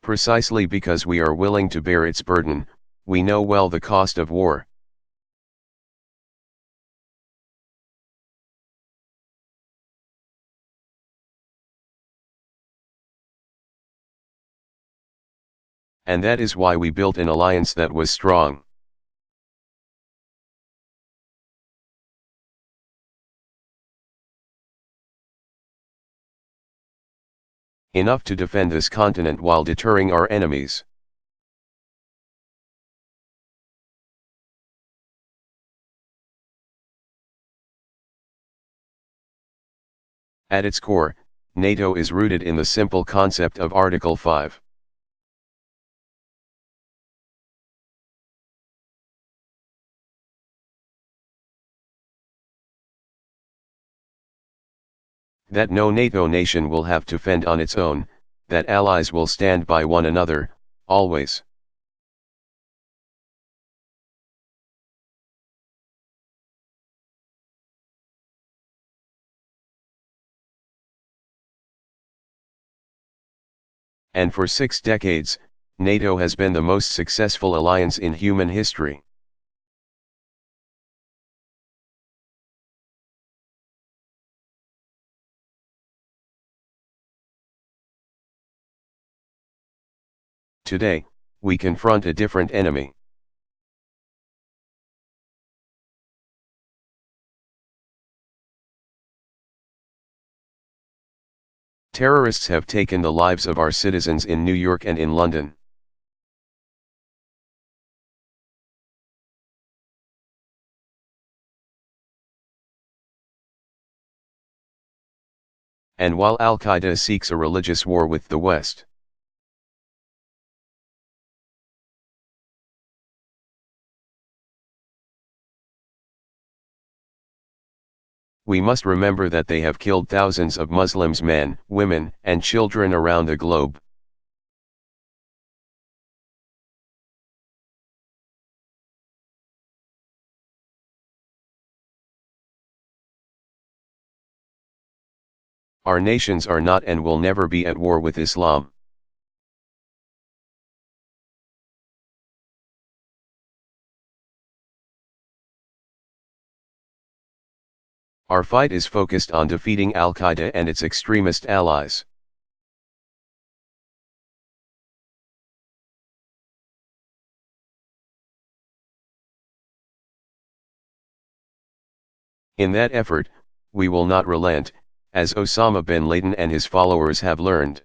Precisely because we are willing to bear its burden, we know well the cost of war. And that is why we built an alliance that was strong. Enough to defend this continent while deterring our enemies. At its core, NATO is rooted in the simple concept of Article 5. That no NATO nation will have to fend on its own, that allies will stand by one another, always. And for 6 decades, NATO has been the most successful alliance in human history. Today, we confront a different enemy. Terrorists have taken the lives of our citizens in New York and in London. And while Al-Qaeda seeks a religious war with the West, we must remember that they have killed thousands of Muslims, men, women, and children around the globe. Our nations are not and will never be at war with Islam. Our fight is focused on defeating Al-Qaeda and its extremist allies. In that effort, we will not relent, as Osama bin Laden and his followers have learned.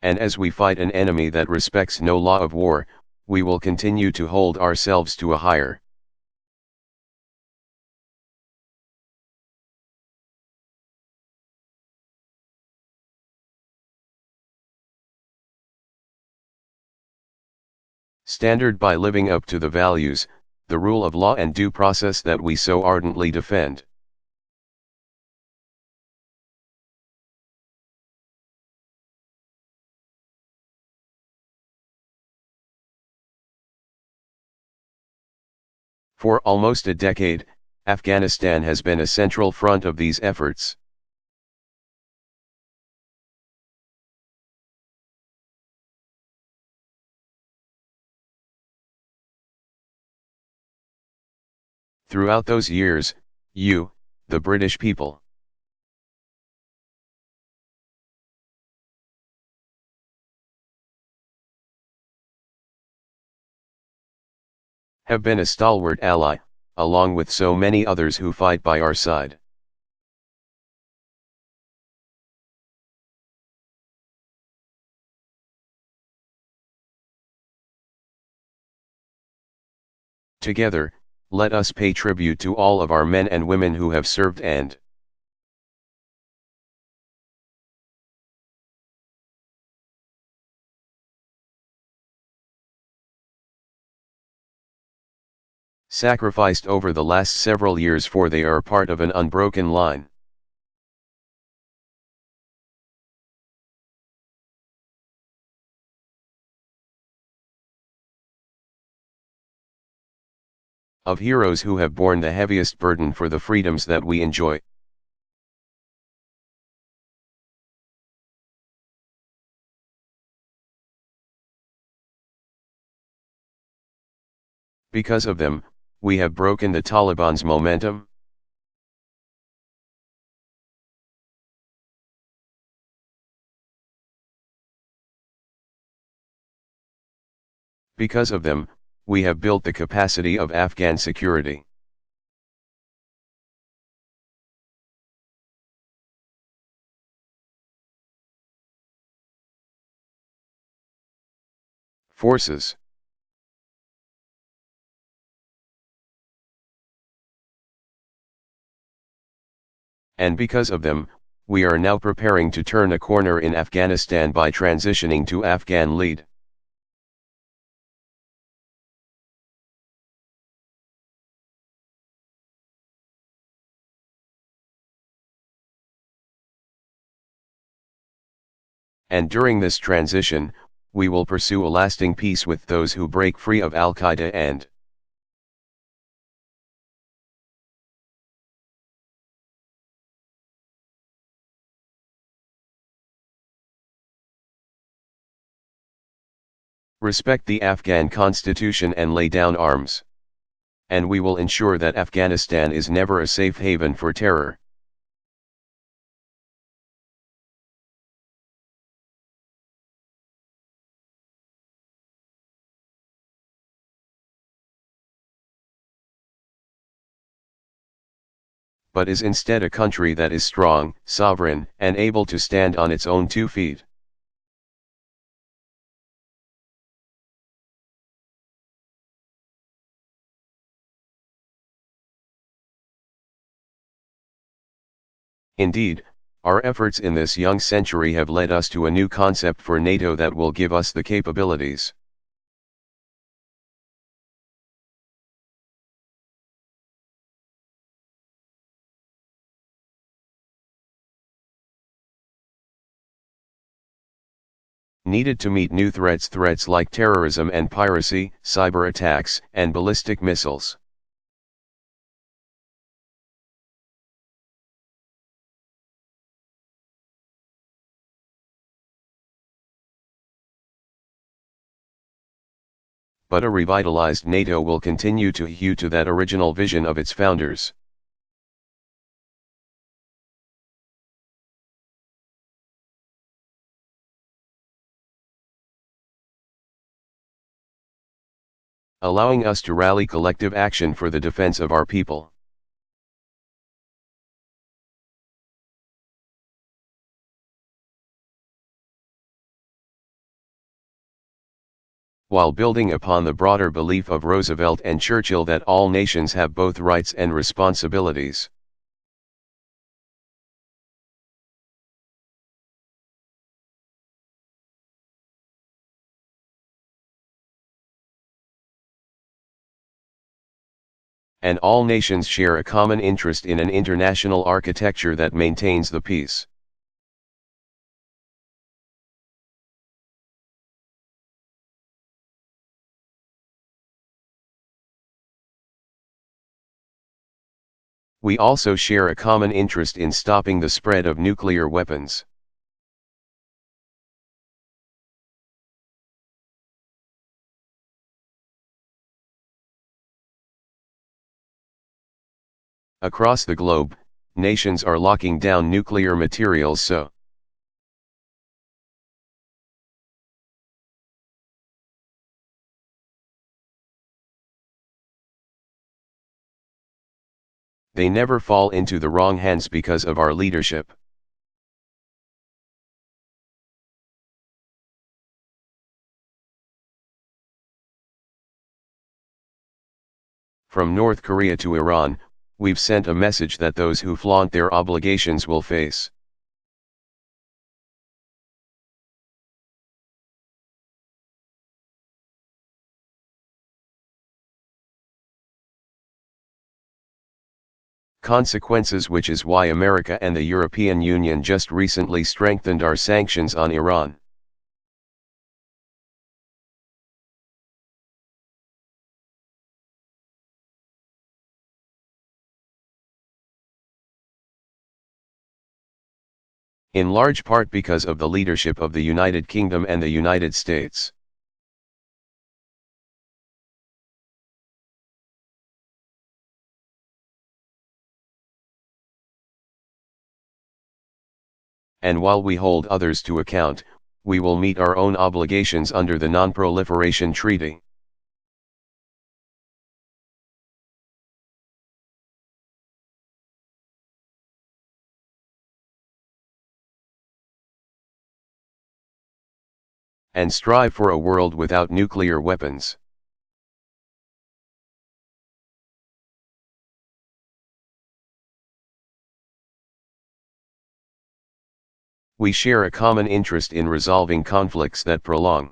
And as we fight an enemy that respects no law of war, we will continue to hold ourselves to a higher standard by living up to the values, the rule of law and due process that we so ardently defend. For almost a decade, Afghanistan has been a central front of these efforts. Throughout those years, you, the British people, have been a stalwart ally, along with so many others who fight by our side. Together, let us pay tribute to all of our men and women who have served and sacrificed over the last several years, for they are part of an unbroken line. of heroes who have borne the heaviest burden for the freedoms that we enjoy. Because of them, we have broken the Taliban's momentum. Because of them, we have built the capacity of Afghan security. Forces. And because of them, we are now preparing to turn a corner in Afghanistan by transitioning to Afghan lead. And during this transition, we will pursue a lasting peace with those who break free of Al-Qaeda and respect the Afghan constitution and lay down arms. And we will ensure that Afghanistan is never a safe haven for terror. But is instead a country that is strong, sovereign, and able to stand on its own 2 feet. Indeed, our efforts in this young century have led us to a new concept for NATO that will give us the capabilities, needed to meet new threats like terrorism and piracy, cyber attacks, and ballistic missiles. But a revitalized NATO will continue to hew to that original vision of its founders. Allowing us to rally collective action for the defense of our people. While building upon the broader belief of Roosevelt and Churchill that all nations have both rights and responsibilities. And all nations share a common interest in an international architecture that maintains the peace. We also share a common interest in stopping the spread of nuclear weapons. Across the globe, nations are locking down nuclear materials so they never fall into the wrong hands because of our leadership. From North Korea to Iran, we've sent a message that those who flaunt their obligations will face consequences, which is why America and the European Union just recently strengthened our sanctions on Iran. in large part because of the leadership of the United Kingdom and the United States. And while we hold others to account, we will meet our own obligations under the Non-Proliferation Treaty. And strive for a world without nuclear weapons. We share a common interest in resolving conflicts that prolong.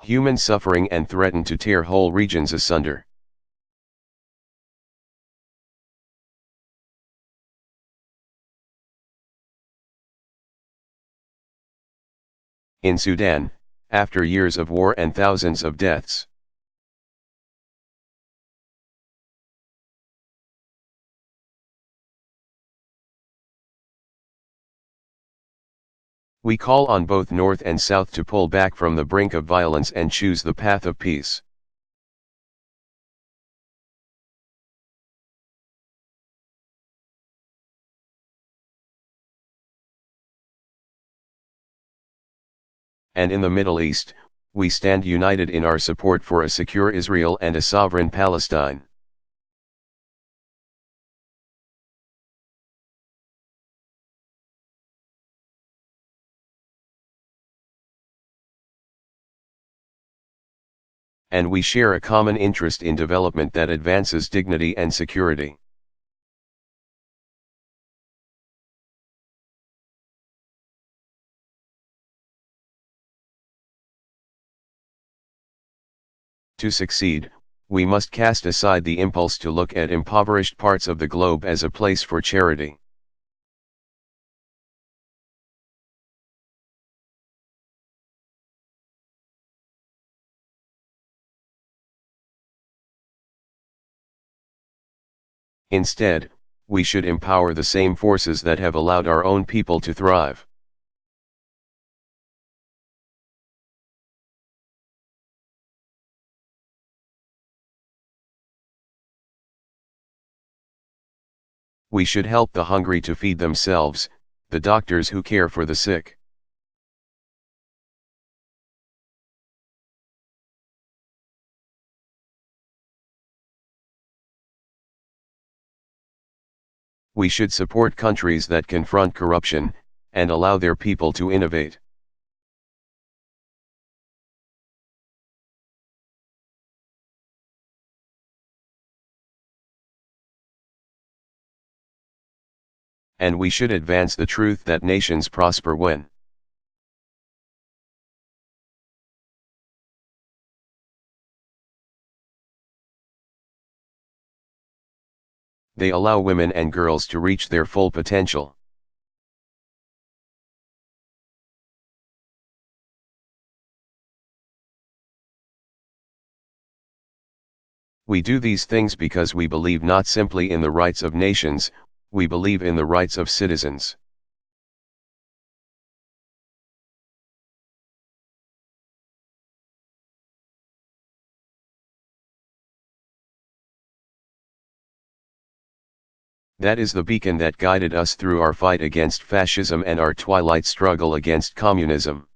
Human suffering and threaten to tear whole regions asunder. In Sudan, after years of war and thousands of deaths, we call on both North and South to pull back from the brink of violence and choose the path of peace. And in the Middle East, we stand united in our support for a secure Israel and a sovereign Palestine. And we share a common interest in development that advances dignity and security. To succeed, we must cast aside the impulse to look at impoverished parts of the globe as a place for charity. Instead, we should empower the same forces that have allowed our own people to thrive. We should help the hungry to feed themselves, the doctors who care for the sick. We should support countries that confront corruption, and allow their people to innovate. And we should advance the truth that nations prosper when they allow women and girls to reach their full potential. We do these things because we believe not simply in the rights of nations, we believe in the rights of citizens. That is the beacon that guided us through our fight against fascism and our twilight struggle against communism.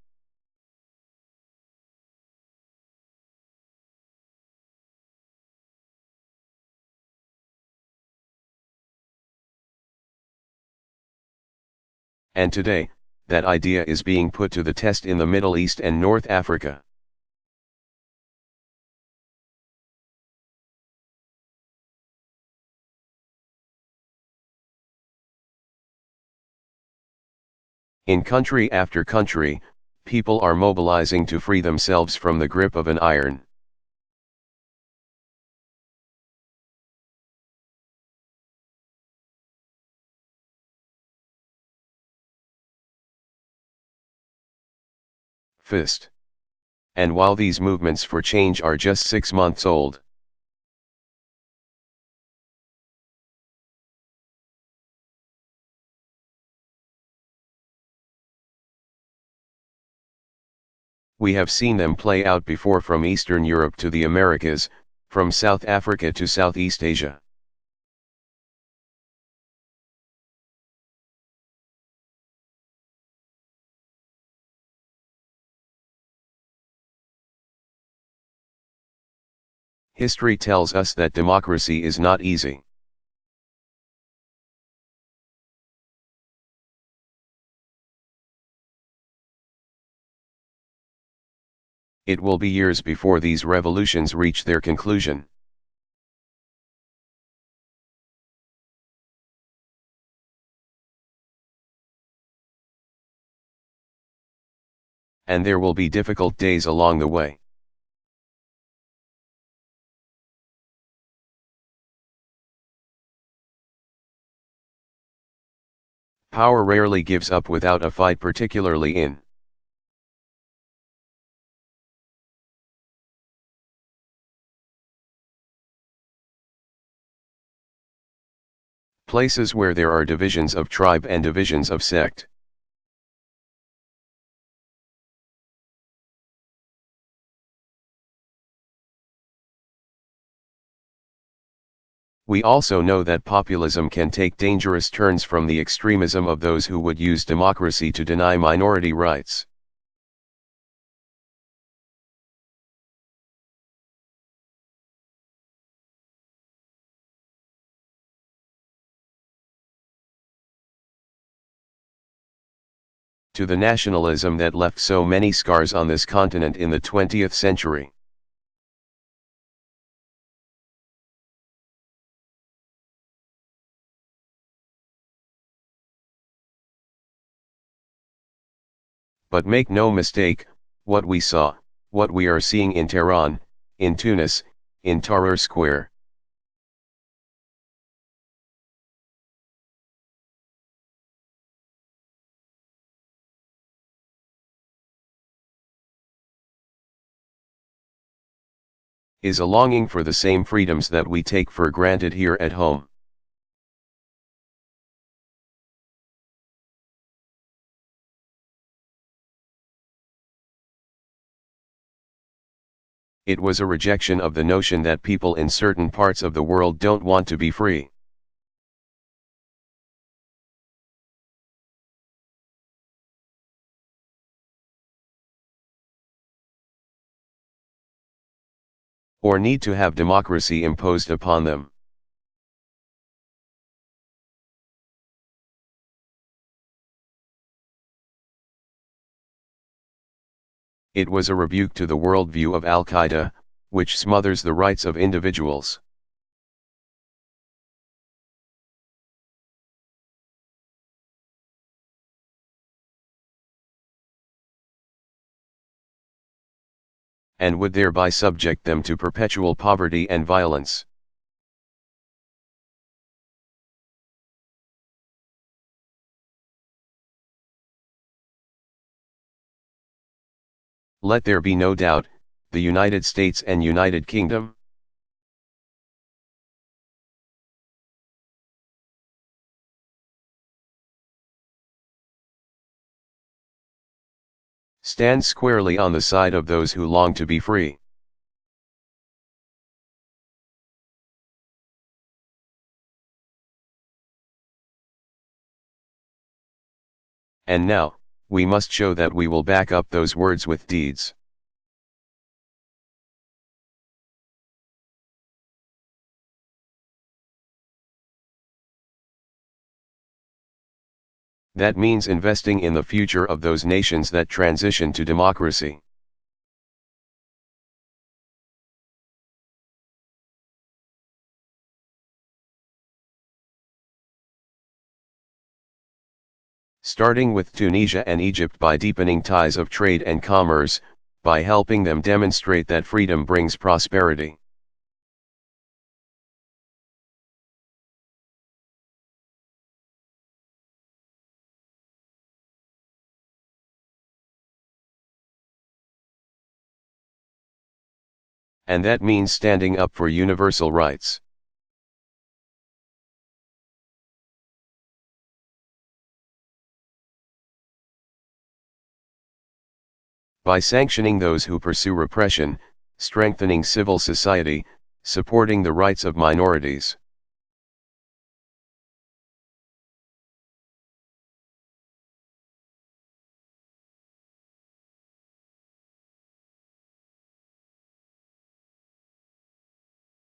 And today, that idea is being put to the test in the Middle East and North Africa. In country after country, people are mobilizing to free themselves from the grip of an iron. Fist. And while these movements for change are just 6 months old, we have seen them play out before, from Eastern Europe to the Americas, from South Africa to Southeast Asia. History tells us that democracy is not easy. It will be years before these revolutions reach their conclusion. And there will be difficult days along the way. Power rarely gives up without a fight, particularly in places where there are divisions of tribe and divisions of sect. We also know that populism can take dangerous turns, from the extremism of those who would use democracy to deny minority rights. To the nationalism that left so many scars on this continent in the 20th century. But make no mistake, what we saw, what we are seeing in Tehran, in Tunis, in Tahrir Square, is a longing for the same freedoms that we take for granted here at home. It was a rejection of the notion that people in certain parts of the world don't want to be free. Or need to have democracy imposed upon them. It was a rebuke to the worldview of Al-Qaeda, which smothers the rights of individuals. And would thereby subject them to perpetual poverty and violence. Let there be no doubt, the United States and United Kingdom stand squarely on the side of those who long to be free. And now, we must show that we will back up those words with deeds. That means investing in the future of those nations that transition to democracy. Starting with Tunisia and Egypt, by deepening ties of trade and commerce, by helping them demonstrate that freedom brings prosperity. And that means standing up for universal rights. By sanctioning those who pursue repression, strengthening civil society, supporting the rights of minorities.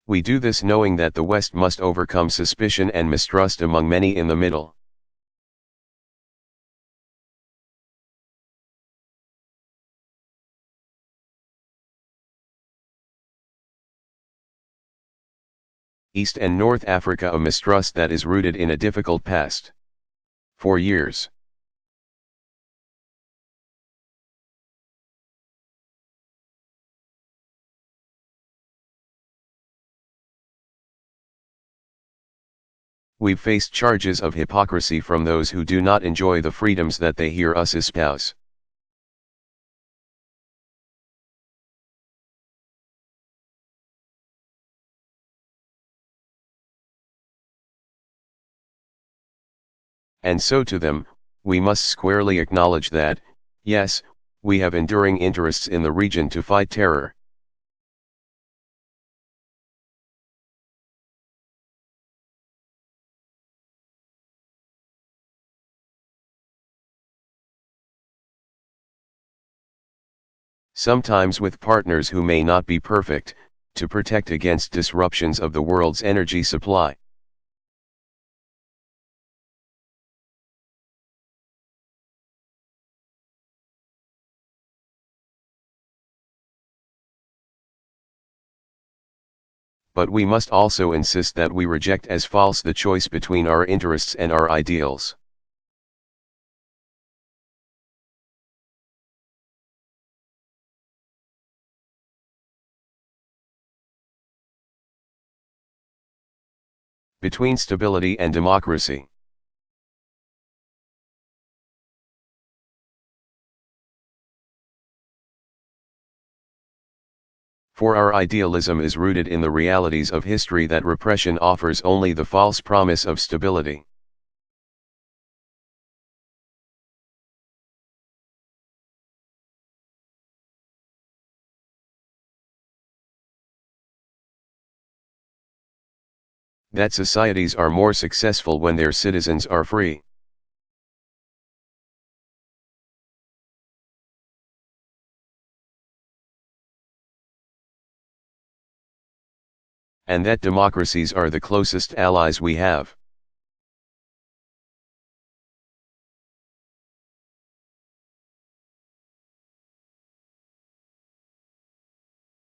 We do this knowing that the West must overcome suspicion and mistrust among many in the middle. East and North Africa, a mistrust that is rooted in a difficult past. For years, we've faced charges of hypocrisy from those who do not enjoy the freedoms that they hear us espouse. And so to them, we must squarely acknowledge that, yes, we have enduring interests in the region to fight terror. Sometimes with partners who may not be perfect, to protect against disruptions of the world's energy supply. But we must also insist that we reject as false the choice between our interests and our ideals. Between stability and democracy. For our idealism is rooted in the realities of history that repression offers only the false promise of stability. That societies are more successful when their citizens are free. And that democracies are the closest allies we have.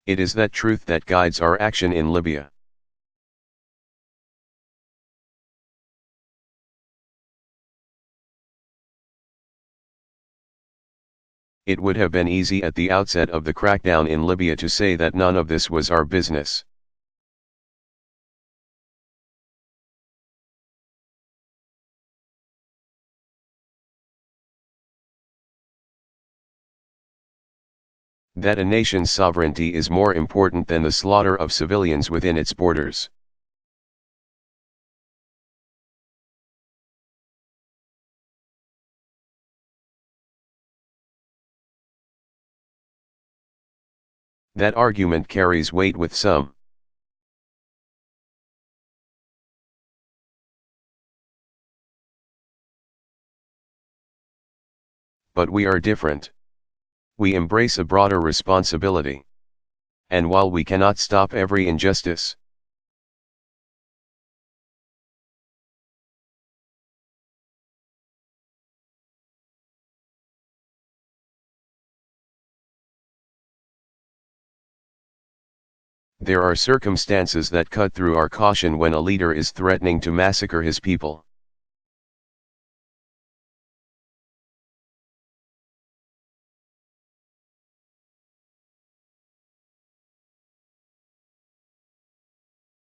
It is that truth that guides our action in Libya. It would have been easy at the outset of the crackdown in Libya to say that none of this was our business. That a nation's sovereignty is more important than the slaughter of civilians within its borders. That argument carries weight with some. But we are different. We embrace a broader responsibility. And while we cannot stop every injustice, there are circumstances that cut through our caution when a leader is threatening to massacre his people.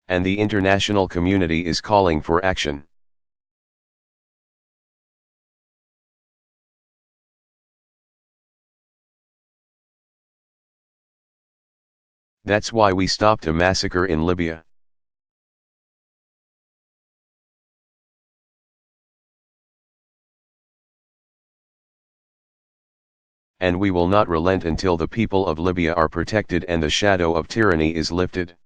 And the international community is calling for action. That's why we stopped a massacre in Libya. And we will not relent until the people of Libya are protected and the shadow of tyranny is lifted.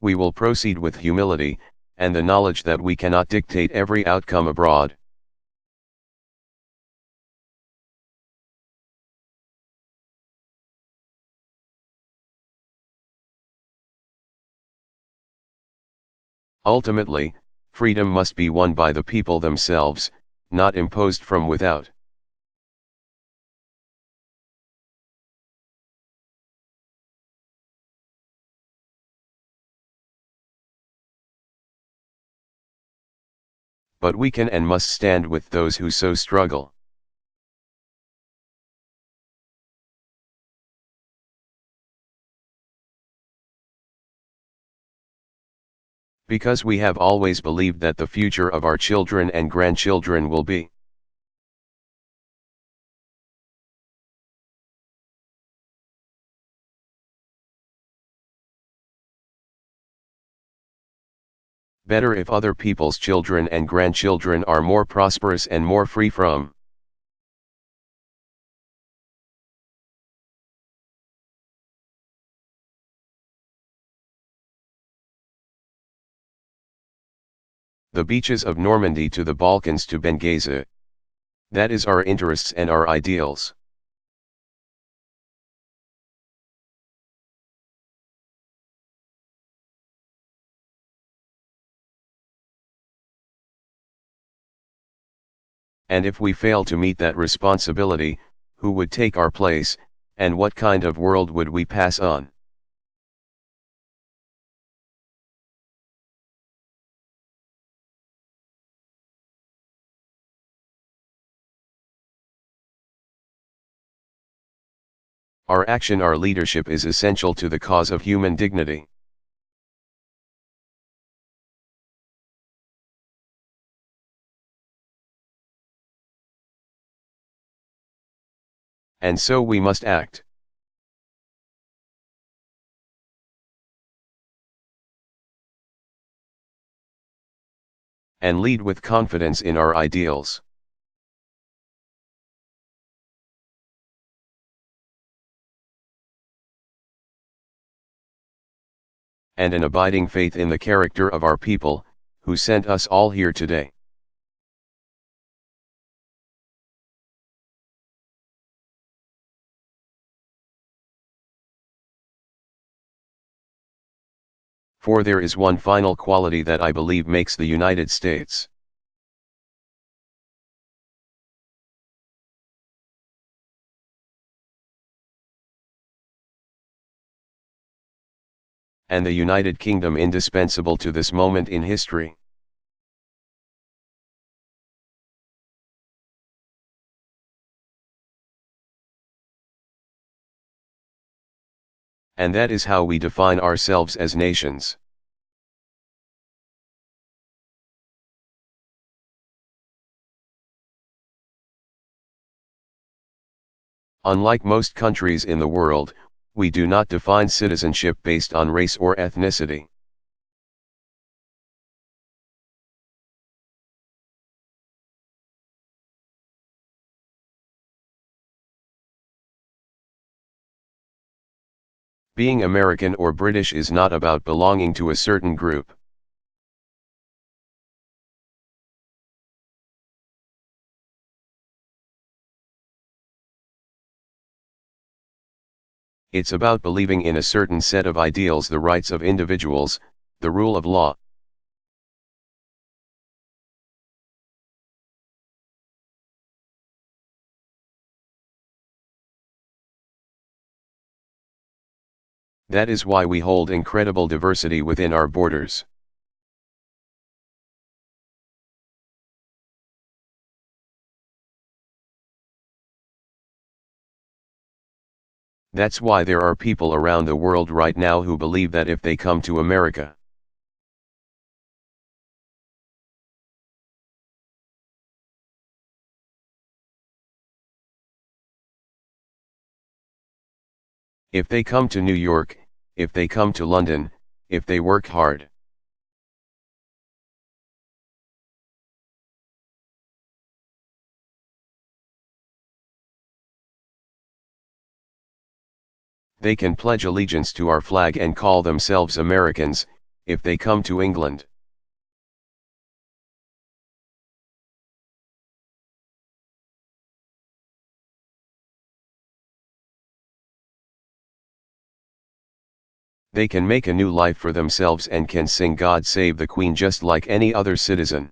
We will proceed with humility, and the knowledge that we cannot dictate every outcome abroad. Ultimately, freedom must be won by the people themselves, not imposed from without. But we can and must stand with those who so struggle. Because we have always believed that the future of our children and grandchildren will be better if other people's children and grandchildren are more prosperous and more free from the beaches of Normandy to the Balkans to Benghazi. That is our interests and our ideals. And if we fail to meet that responsibility, who would take our place, and what kind of world would we pass on? Our action, our leadership is essential to the cause of human dignity. And so we must act. And lead with confidence in our ideals. And an abiding faith in the character of our people, who sent us all here today. For there is one final quality that I believe makes the United States and the United Kingdom indispensable to this moment in history. And that is how we define ourselves as nations. Unlike most countries in the world, we do not define citizenship based on race or ethnicity. Being American or British is not about belonging to a certain group. It's about believing in a certain set of ideals, the rights of individuals, the rule of law. That is why we hold incredible diversity within our borders. That's why there are people around the world right now who believe that if they come to America, If they come to New York, if they come to London, if they work hard. They can pledge allegiance to our flag and call themselves Americans, if they come to England. They can make a new life for themselves and can sing God Save the Queen just like any other citizen.